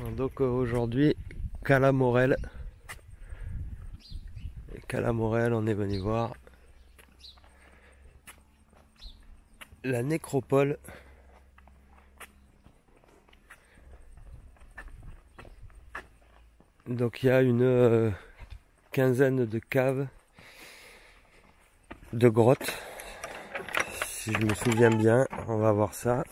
Donc aujourd'hui, Cala Morel. Et Cala Morel, on est venu voir la nécropole. Donc il y a une quinzaine de caves, de grottes. Si je me souviens bien, on va voir ça.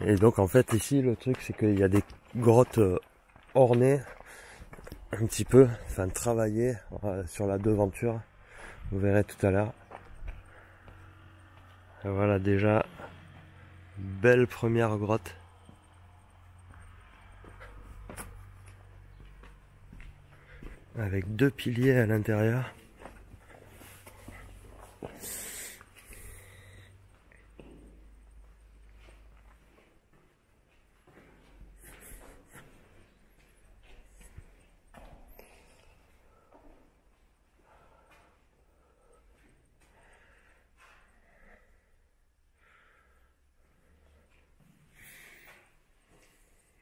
Et donc en fait ici le truc c'est qu'il y a des grottes ornées un petit peu, enfin travaillées sur la devanture. Vous verrez tout à l'heure. Voilà déjà, belle première grotte. Avec deux piliers à l'intérieur.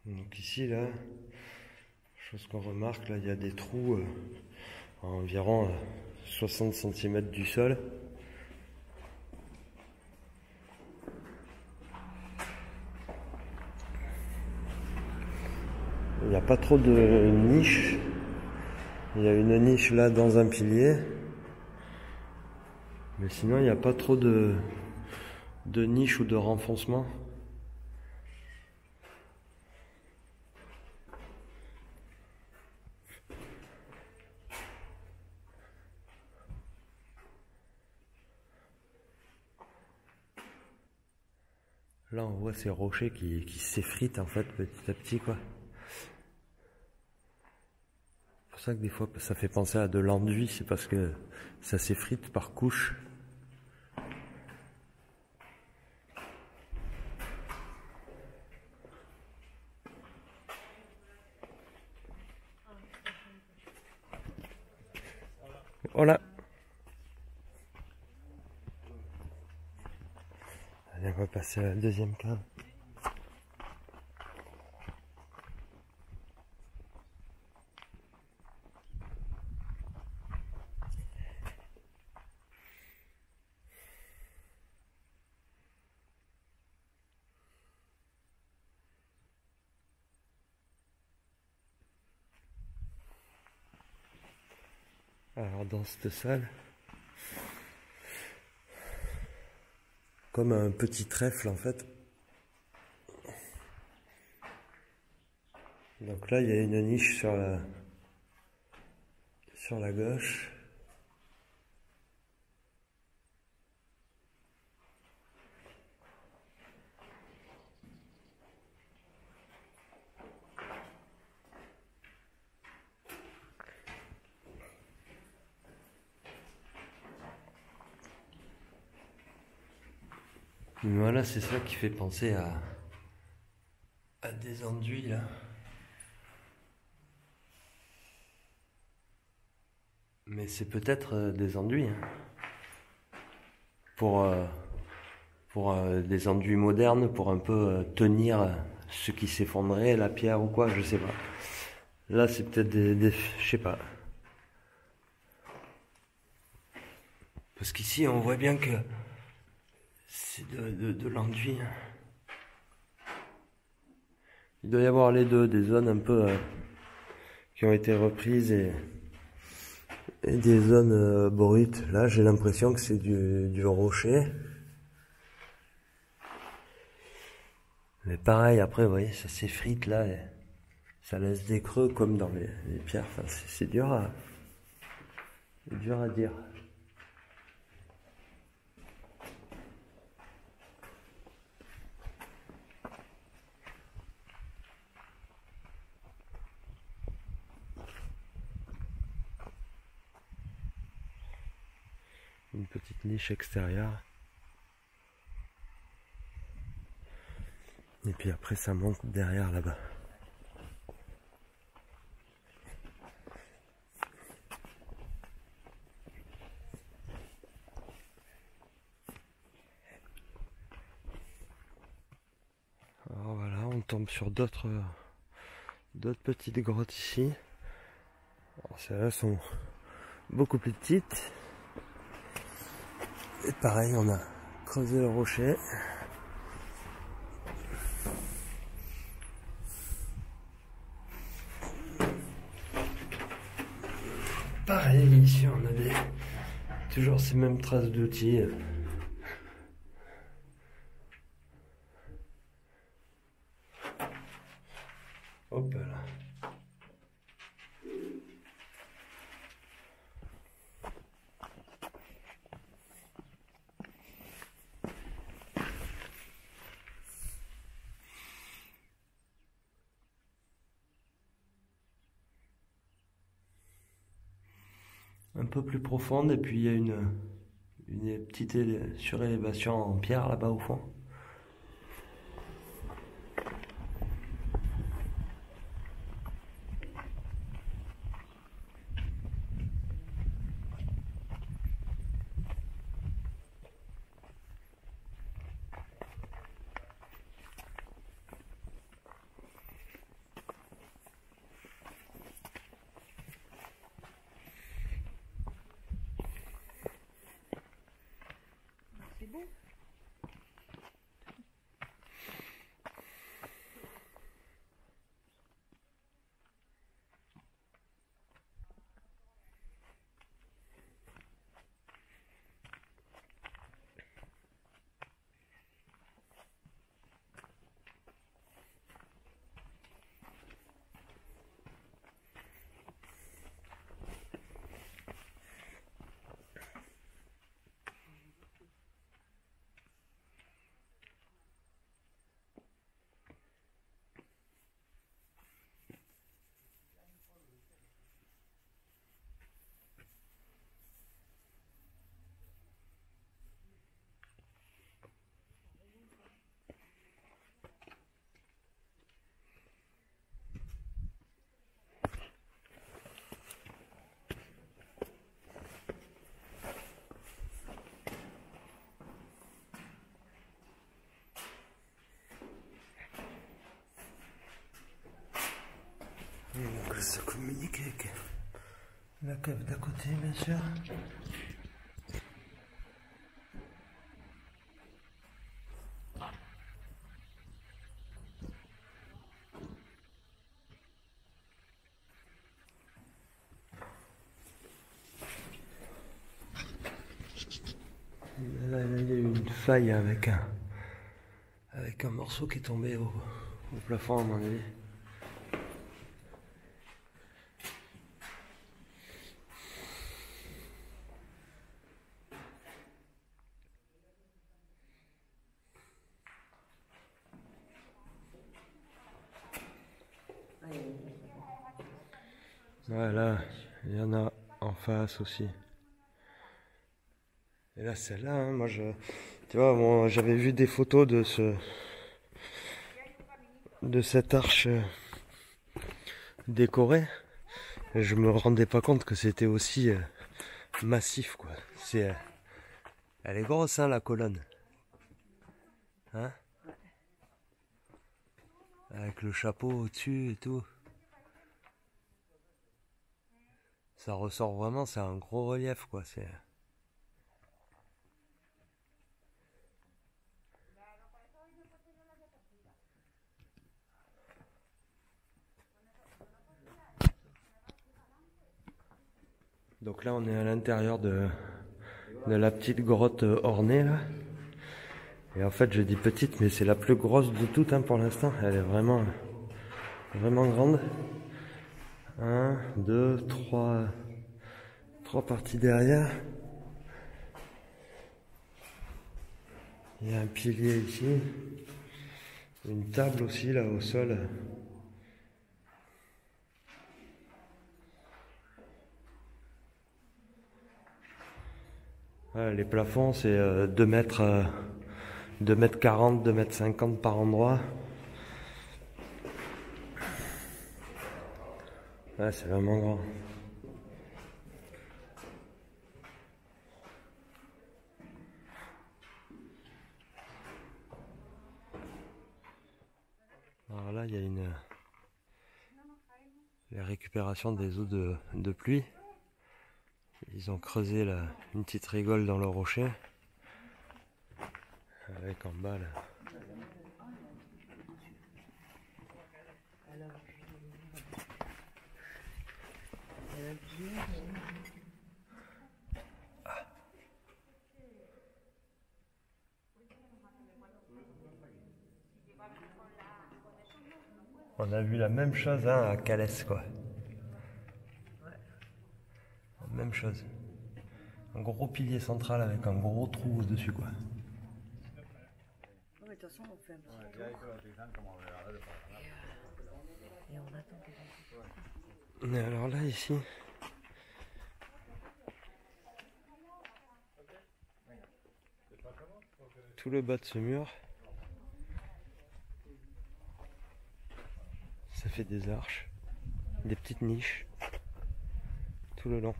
Donc ici là, chose qu'on remarque, là il y a des trous à environ 60 cm du sol. Il n'y a pas trop de niches. Il y a une niche là dans un pilier. Mais sinon il n'y a pas trop de niches ou de renfoncement. Là on voit ces rochers qui s'effritent en fait petit à petit quoi. C'est pour ça que des fois ça fait penser à de l'enduit, c'est parce que ça s'effrite par couches. Voilà. Allez, on va passer à la deuxième cave. Alors dans cette salle, comme un petit trèfle en fait. Donc là il y a une niche sur la gauche. Voilà, c'est ça qui fait penser à des enduits là. Mais c'est peut-être des enduits. Hein. Pour des enduits modernes, pour un peu tenir ce qui s'effondrait, la pierre ou quoi, je sais pas. Là c'est peut-être je sais pas. Parce qu'ici on voit bien que c'est de l'enduit. Il doit y avoir les deux, des zones un peu qui ont été reprises et des zones brutes. Là j'ai l'impression que c'est du rocher. Mais pareil, après vous voyez, ça s'effrite là. Et ça laisse des creux comme dans les pierres. Enfin, c'est dur à dire. Une petite niche extérieure. Et puis après ça monte derrière là-bas. tombe sur d'autres petites grottes ici. Alors celles-là sont beaucoup plus petites. Et pareil, on a creusé le rocher. Pareil, ici on a toujours ces mêmes traces d'outils. Hop là. Un peu plus profonde, et puis il y a une petite surélévation en pierre là-bas au fond. C'est beau. Donc ça communique avec la cave d'à côté, bien sûr. Là, il y a eu une faille avec un morceau qui est tombé au plafond, à mon avis. Voilà, il y en a en face aussi. Et là, celle-là, hein, moi, tu vois, bon, j'avais vu des photos de cette arche décorée. Et je me rendais pas compte que c'était aussi massif, quoi. Elle est grosse, hein, la colonne. Hein? Avec le chapeau au-dessus et tout. Ça ressort vraiment, c'est un gros relief, quoi. Donc là, on est à l'intérieur de la petite grotte ornée, là. Et en fait, je dis petite, mais c'est la plus grosse de toutes, hein, pour l'instant. Elle est vraiment grande. 1, 2, 3 parties derrière. Il y a un pilier ici. Une table aussi, là, au sol. Voilà, les plafonds, c'est 2 mètres 40, 2 mètres 50 par endroit. Ouais, c'est vraiment grand. là, il y a la récupération des eaux de pluie. Ils ont creusé là, une petite rigole dans le rocher. Avec en bas là. On a vu la même chose hein, à Calès quoi. La même chose. Un gros pilier central avec un gros trou au-dessus quoi. De toute façon, on fait un petit tour. Et on attend qu'ils Mais alors là ici. Tout le bas de ce mur. Ça fait des arches. Des petites niches. Tout le long.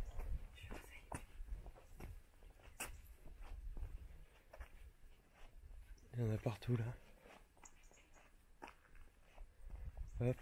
Il y en a partout là. Hop.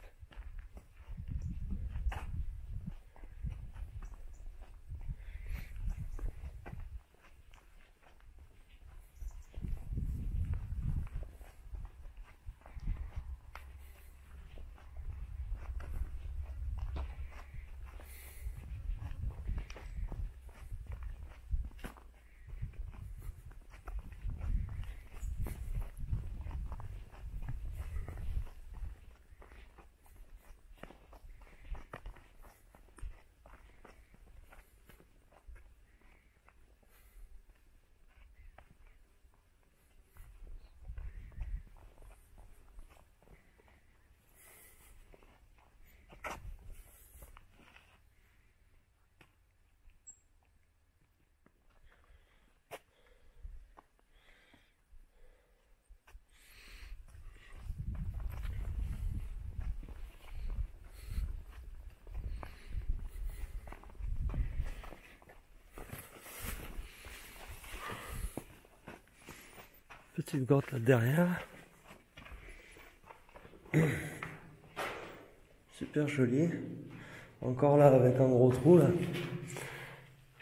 Petite grotte là derrière. Super joli. Encore là avec un gros trou là.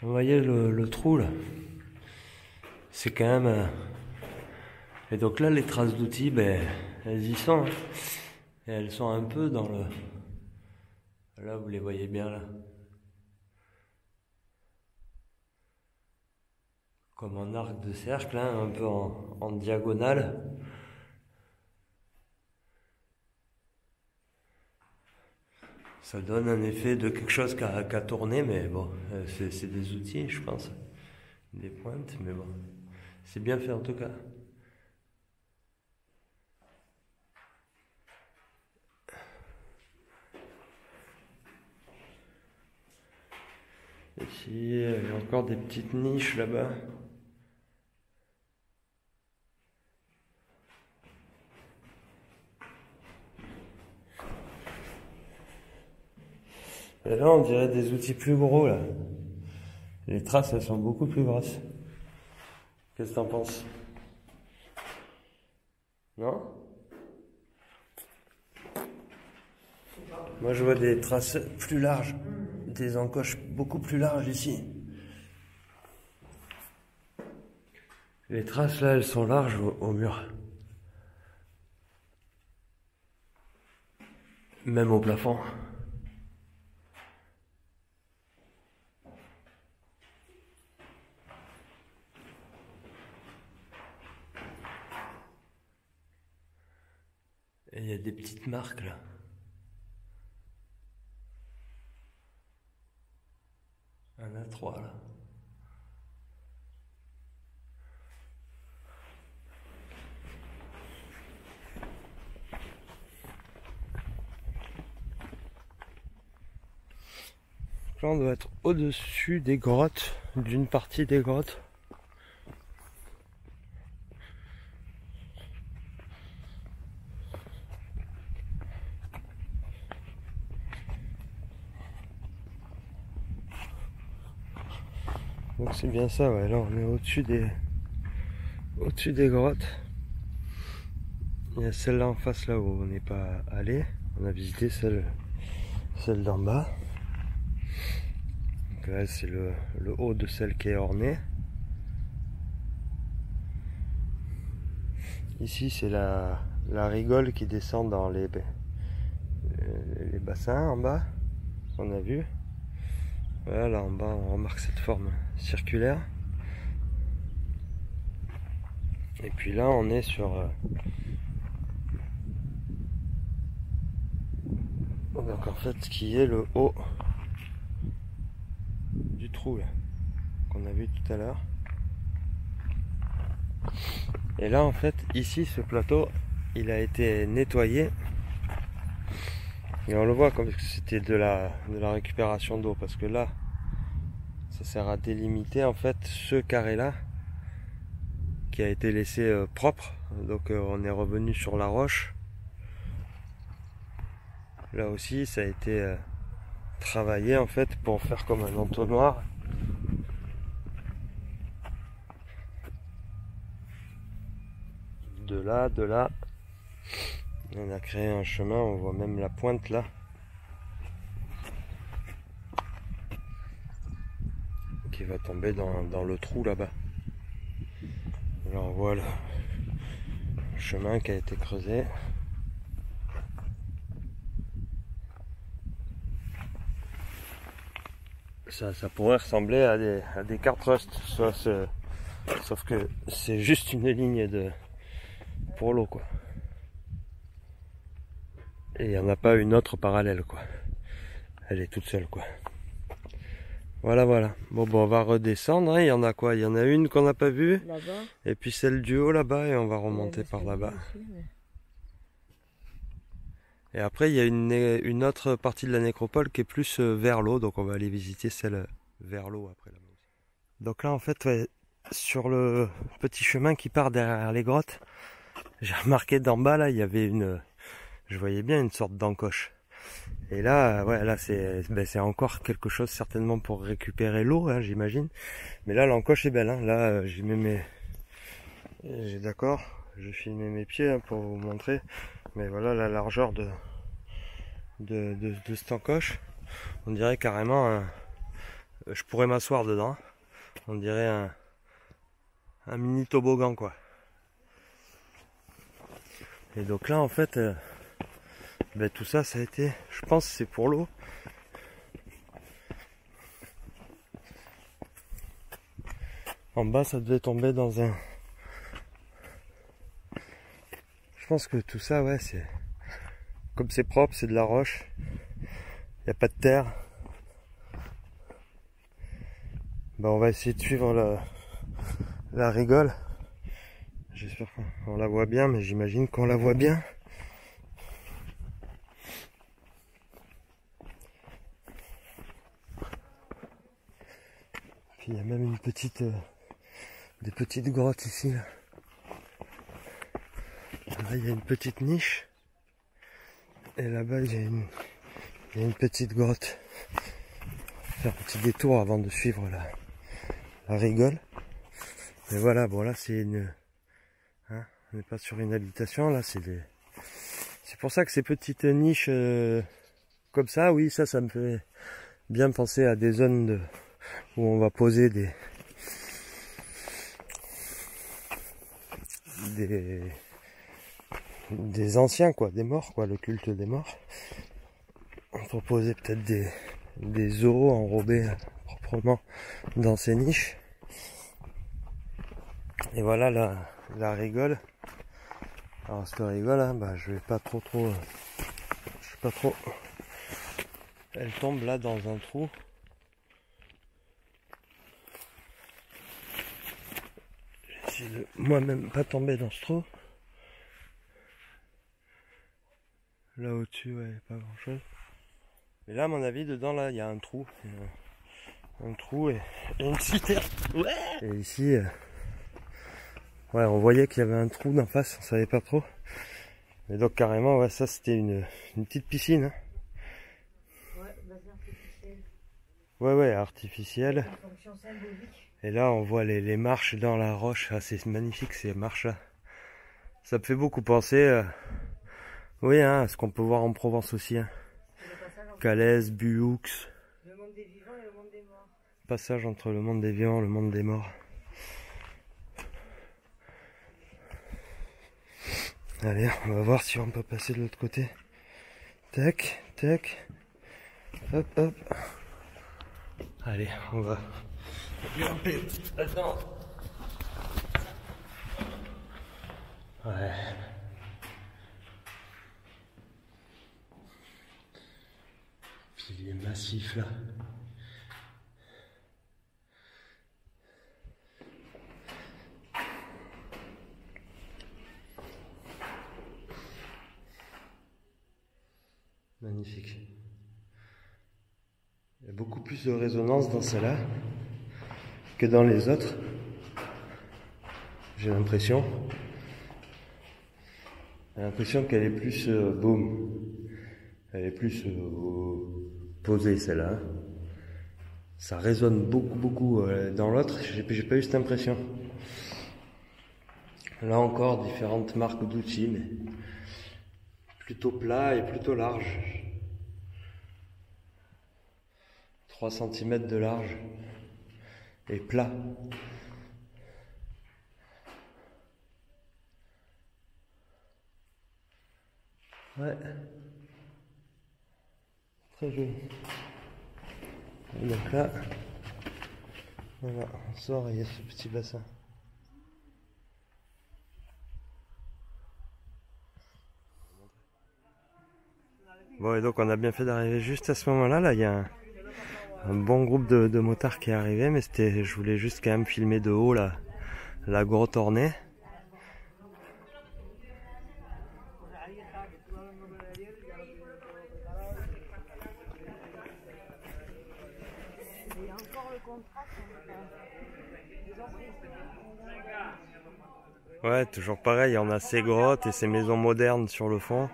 Vous voyez le trou là. C'est quand même... Et donc là les traces d'outils, ben, elles y sont. Hein. Et elles sont un peu dans le... Là vous les voyez bien là. Comme en arc de cercle, hein, un peu en diagonale. Ça donne un effet de quelque chose qui a tourné, mais bon, c'est des outils, je pense. Des pointes, mais bon. C'est bien fait en tout cas. Ici, il y a encore des petites niches là-bas. Et là, on dirait des outils plus gros, là. Les traces, elles sont beaucoup plus grosses. Qu'est-ce que t'en penses? Non? Moi, je vois des traces plus larges. Des encoches beaucoup plus larges ici. Les traces, là, elles sont larges au mur. Même au plafond. Et il y a des petites marques là. Il y en a 3 là. Là on doit être au-dessus des grottes, d'une partie des grottes. Donc c'est bien ça, ouais. Là on est au-dessus des grottes. Il y a celle-là en face, là où on n'est pas allé. On a visité celle d'en bas. Donc là, c'est le haut de celle qui est ornée. Ici, c'est la rigole qui descend dans les bassins en bas, on a vu. Voilà, là en bas, on remarque cette forme circulaire. Et puis là, on est sur... donc en fait, ce qui est le haut du trou, là, qu'on a vu tout à l'heure. Et là, en fait, ici, ce plateau, il a été nettoyé. Et on le voit comme si c'était de la récupération d'eau. Parce que là, ça sert à délimiter, en fait, ce carré-là, qui a été laissé propre. Donc on est revenu sur la roche. Là aussi, ça a été travaillé, en fait, pour faire comme un entonnoir. De là, on a créé un chemin, on voit même la pointe là, qui va tomber dans le trou là-bas. Là on voit le chemin qui a été creusé. Ça pourrait ressembler à des cartes rust, sauf que c'est juste une ligne pour l'eau, quoi. Et il n'y en a pas une autre parallèle, quoi. Elle est toute seule, quoi. Voilà. Bon, on va redescendre. Hein. Il y en a quoi? Il y en a une qu'on n'a pas vue. Là-bas. Et puis celle du haut là-bas. Et on va remonter par là-bas. Et après, il y a une autre partie de la nécropole qui est plus vers l'eau. Donc on va aller visiter celle vers l'eau après. Donc là, en fait, ouais, sur le petit chemin qui part derrière les grottes, j'ai remarqué d'en bas, là, il y avait je voyais bien une sorte d'encoche. Et là, ouais, là c'est encore quelque chose certainement pour récupérer l'eau, hein, j'imagine. Mais là, l'encoche est belle. Hein. Là, d'accord, je filmais mes pieds hein, pour vous montrer. Mais voilà la largeur de cette encoche. On dirait carrément, je pourrais m'asseoir dedans. On dirait un mini toboggan, quoi. Et donc là, en fait, tout ça, ça a été, je pense, c'est pour l'eau. En bas, ça devait tomber dans un... Je pense que tout ça, ouais, c'est... Comme c'est propre, c'est de la roche. Il n'y a pas de terre. On va essayer de suivre la rigole. J'espère qu'on la voit bien, mais j'imagine qu'on la voit bien. Puis il y a même des petites grottes ici. Là, il y a une petite niche. Et là-bas, il y a une petite grotte. Faire un petit détour avant de suivre la rigole. Mais voilà, bon là c'est hein, on n'est pas sur une habitation, là c'est pour ça que ces petites niches comme ça, oui, ça me fait bien penser à des zones où on va poser des anciens, quoi, des morts, quoi, le culte des morts. On peut poser peut-être des os enrobés proprement dans ces niches. Et voilà la rigole. Alors cette rigole, hein, je vais pas trop. Je sais pas trop. Elle tombe là dans un trou. J'essaie de moi-même pas tomber dans ce trou. Là au-dessus, ouais, pas grand chose. Mais là, à mon avis, dedans, là, il y a un trou. Un trou et une citerne. Ouais. Et ici, ouais, on voyait qu'il y avait un trou d'en face, on savait pas trop. Et donc carrément, ouais, ça c'était une petite piscine. Hein. Ouais, artificielle. Ouais, artificielle. Une fonction symbolique. Et là, on voit les marches dans la roche. Ah, c'est magnifique ces marches là. Ça me fait beaucoup penser, oui, hein, à ce qu'on peut voir en Provence aussi. Hein. Le passage entre Calais, Buoux, le monde des vivants et le monde des morts. passage entre le monde des vivants et le monde des morts. Allez, on va voir si on peut passer de l'autre côté. Tac, tac. Hop, hop. Allez, on va grimper là-dedans. Ouais. Pilier massif là. Magnifique. Il y a beaucoup plus de résonance dans celle-là que dans les autres. J'ai l'impression. J'ai l'impression qu'elle est plus boum. Elle est plus posée celle-là. Ça résonne beaucoup. Dans l'autre, j'ai pas eu cette impression. Là encore, différentes marques d'outils, mais plutôt plat et plutôt large. 3 cm de large et plat. Ouais. Très joli. Et donc là, voilà, on sort et il y a ce petit bassin. Bon, et donc on a bien fait d'arriver juste à ce moment-là. Là, il y a un bon groupe de motards qui est arrivé, mais je voulais juste quand même filmer de haut la grotte ornée. Il y a encore le contraste Ouais, toujours pareil, on a ces grottes et ces maisons modernes sur le fond.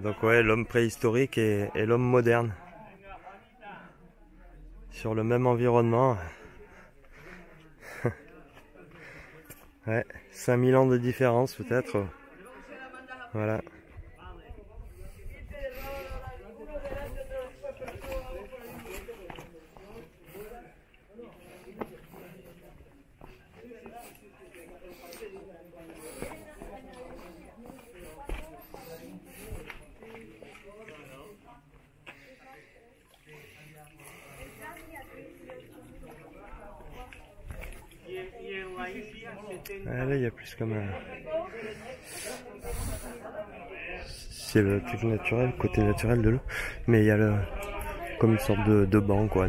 Donc ouais, l'homme préhistorique et l'homme moderne. Sur le même environnement. Ouais, 5000 ans de différence peut-être. Voilà. Ah, là, il y a plus comme un... C'est le truc naturel, le côté naturel de l'eau. Mais il y a comme une sorte de banc, quoi.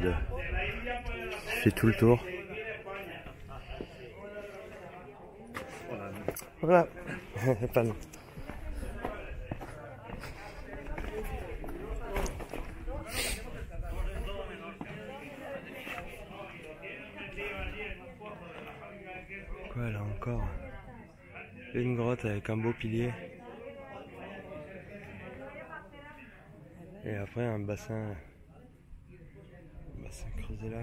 Fait tout le tour. Voilà. Pas non. Quoi, là encore une grotte avec un beau pilier. Et après un bassin creusé là.